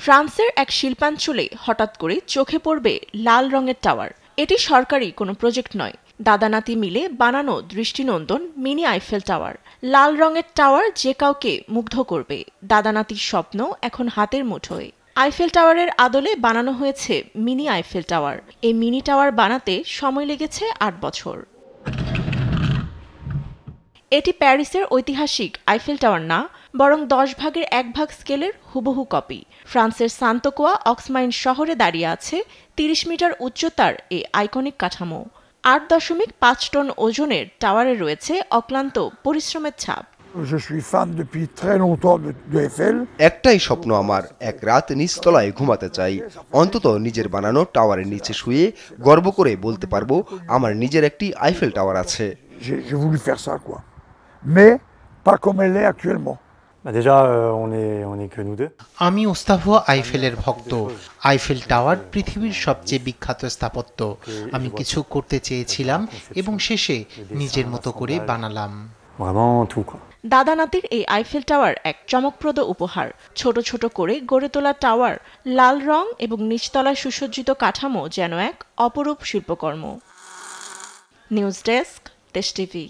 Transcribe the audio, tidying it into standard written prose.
ফ্রান্সের এক শিল্পাঞ্চলে হঠাৎ করে চোখে পড়বে লাল রঙের টাওয়ার। এটি সরকারি কোনো প্রজেক্ট নয়, দাদানাতি মিলে বানানো দৃষ্টিনন্দন মিনি আইফেল টাওয়ার। লাল রঙের টাওয়ার যে কাউকে মুগ্ধ করবে। দাদানাতির স্বপ্ন এখন হাতের মুঠোয়। আইফেল টাওয়ারের আদলে বানানো হয়েছে মিনি আইফেল টাওয়ার। এই মিনি টাওয়ার বানাতে সময় লেগেছে ৮ বছর। এটি প্যারিসের ঐতিহাসিক আইফেল টাওয়ার না, বরং ১০ ভাগের ১ ভাগ স্কেলের হুবহু কপি। ফ্রান্সের সান্তোকোয়া অক্সমাইন শহরে দাঁড়িয়ে আছে ৩০ মিটার উচ্চতার এই আইকনিক কাঠামো। ৮.৫ টন ওজনের টাওয়ারে রয়েছে অক্লান্ত পরিশ্রমের ছাপ। একটাই স্বপ্ন আমার, এক রাত নিচতলায় ঘুমাতে চাই। অন্তত নিজের বানানো টাওয়ারের নিচে শুয়ে গর্ব করে বলতে পারবো আমার নিজের একটি আইফেল টাওয়ার আছে। আমি ওস্তাভো আইফেলের ভক্ত। আইফেল টাওয়ার পৃথিবীর সবচেয়ে বিখ্যাত স্থাপত্য। আমি কিছু করতে চেয়েছিলাম এবং শেষে নিজের মতো করে বানালাম। দাদানাতির এই আইফেল টাওয়ার এক চমকপ্রদ উপহার। ছোট ছোট করে গড়ে তোলা টাওয়ার, লাল রং এবং নিচতলায় সুসজ্জিত কাঠামো যেন এক অপরূপ শিল্পকর্ম। নিউজ ডেস্ক, দেশ টিভি।